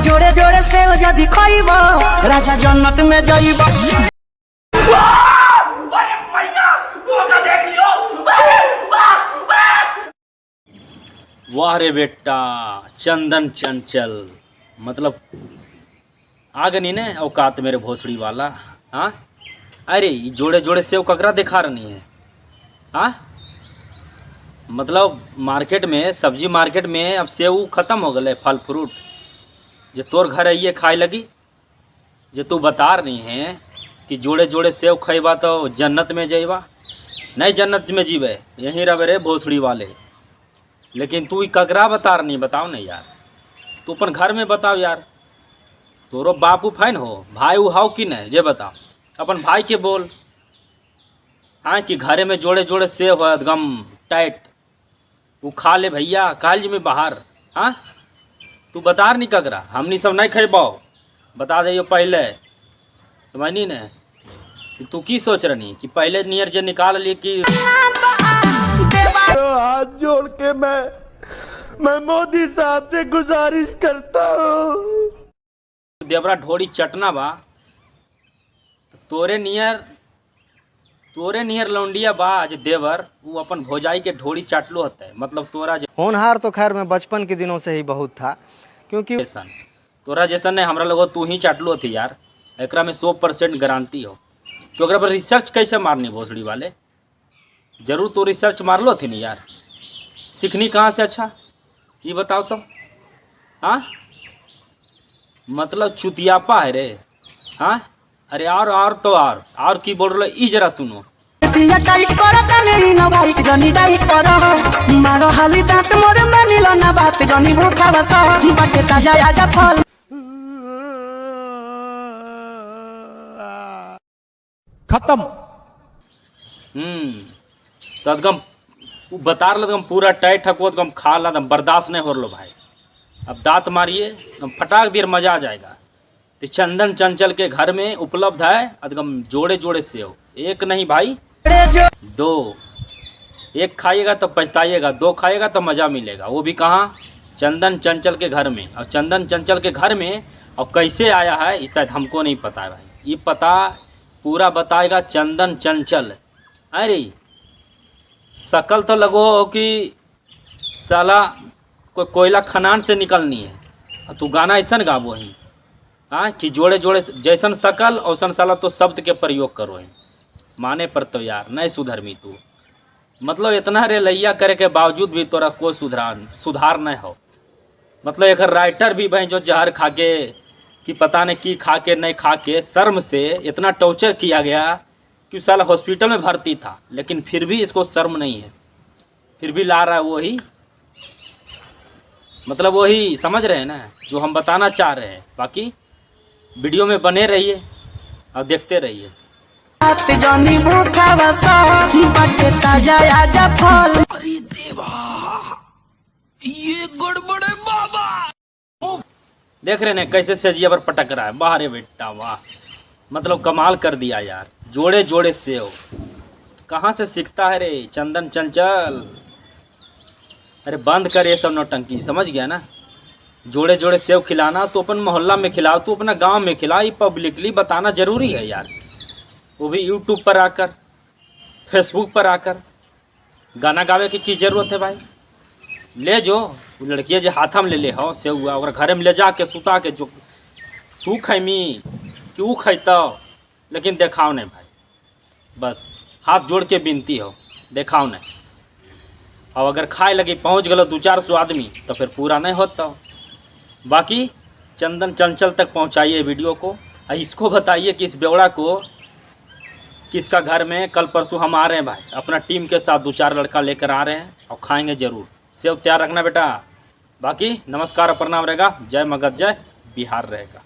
जोड़े जोड़े से जदी खइबो राजा जन्नत में जाइबो। वाह रे बेटा चंदन चंचल, मतलब आगे नहीं ने औकात मेरे भोसड़ी वाला। हाँ अरे जोड़े जोड़े सेव ककरा दिखा रही है। हाँ मतलब मार्केट में, सब्जी मार्केट में अब सेव खत्म हो गए फल फ्रूट जो तोर घर आइए खाए लगी। जो तू बता रही है कि जोड़े जोड़े सेव खइबा तो जन्नत में जइबा, नहीं जन्नत में जीवे यहीं रहे रे भोसड़ी वाले। लेकिन तू ककरा बता रही, बताओ नहीं यार, तू अपन घर में बताओ यार। तोरो बापू फैन हो, भाई उ हाउ कि नहीं जे बताओ, अपन भाई के बोल। हाँ कि घरे में जोड़े जोड़े सेव है एकदम टाइट, वो खा ले भैया, काल जी में बाहर। हाँ तू बता नहीं ककरा, हमनी सब नहीं खेबाओ, बता दे पहले, समझनी न। तू की सोच रही कि पहले नियर जे निकाल लिए कि हाथ जोड़ के मैं मोदी साहब से गुजारिश करता हूँ, देवरा ढोड़ी चटना बा तोरे नियर लौंडिया बा आज देवर, वो अपन भौजाई के ढोड़ी चाटलो होता है। मतलब तोरा होनहार तो खैर मैं बचपन के दिनों से ही बहुत था, क्योंकि तोरा जैसा नहीं हमरा लोगों तू ही चाटलो थी यार। एकरा में 100% गारंटी हो। तो अगर पर रिसर्च कैसे मारनी भोसड़ी वाले, जरूर तो रिसर्च मार लो थी नहीं यार, सीखनी कहाँ से। अच्छा ये बताओ तो। हाँ मतलब चुतियापा है रे। हाँ अरे और तो और की बोल रहे ई जरा सुनो। पिया टाइट करो तने न भाई जनी डाइट करो मारो हाली दांत मोर मानिलो ना बात जनी भूखा बसा बटे ताजा आजा फल। खत्म। तो एकदम बता रहा एकदम पूरा टाइट ठको एकदम खा ला, एकदम बर्दाश्त नहीं हो लो भाई। अब दांत मारिए एकदम फटाक देर मजा आ जाएगा। तो चंदन चंचल के घर में उपलब्ध है एकदम जोड़े जोड़े सेव, एक नहीं भाई दो। एक खाइएगा तो पछताइएगा, दो खाइएगा तो मज़ा मिलेगा, वो भी कहाँ, चंदन चंचल के घर में। और चंदन चंचल के घर में और कैसे आया है ये शायद हमको नहीं पता है भाई, ये पता पूरा बताएगा चंदन चंचल। अरे शकल तो लगो कि साला कोई कोयला खनान से निकलनी है। तू गाना ऐसा गाबो ही। हाँ कि जोड़े जोड़े जैसन शकल औसन साला तो शब्द के प्रयोग करो ही, माने पर तो यार नहीं सुधरमी तू। मतलब इतना रेलैया करे के बावजूद भी तोरा कोई सुधार नहीं हो। मतलब एक राइटर भी भाई जो जहर खा के कि पता नहीं की खा के नहीं खा के शर्म से इतना टॉर्चर किया गया कि साला हॉस्पिटल में भर्ती था, लेकिन फिर भी इसको शर्म नहीं है, फिर भी ला रहा है वही। मतलब वही समझ रहे हैं ना जो हम बताना चाह रहे हैं। बाकी वीडियो में बने रहिए और देखते रहिए। जनी भूखा बसा बटे ताजा आजा फल। अरे देवा ये गड़बड़ है बाबा। देख रहे हैं कैसे सजिया पर पटक रहा है, वाह रे बेटा वाह, मतलब कमाल कर दिया यार। जोड़े जोड़े सेव कहाँ से सीखता है रे चंदन चंचल। अरे बंद कर ये सब नौटंकी, समझ गया ना। जोड़े जोड़े सेव खिलाना तो अपन मोहल्ला में खिलाओ, तो अपना गांव में खिला, ये पब्लिकली बताना जरूरी है यार। वो भी यूट्यूब पर आकर, फेसबुक पर आकर गाना गावे की जरूरत है भाई। ले जो लड़कियाँ जो हाथ में ले हो सेव हुआ और घर में ले जाके सुता के जो तू खैमी कि वो खैता, लेकिन देखाओ नहीं भाई, बस हाथ जोड़ के विनती हो देखाओ नहीं। और अगर खाए लगी पहुंच गलो 200-400 आदमी तो फिर पूरा नहीं होता। बाकी चंदन चंचल तक पहुंचाइए वीडियो को, इसको बताइए कि इस बेवड़ा को किसका घर में कल परसों हम आ रहे हैं भाई, अपना टीम के साथ 2-4 लड़का लेकर आ रहे हैं और खाएंगे ज़रूर। सेव तैयार रखना बेटा। बाकी नमस्कार प्रणाम रहेगा, जय मगध जय बिहार रहेगा।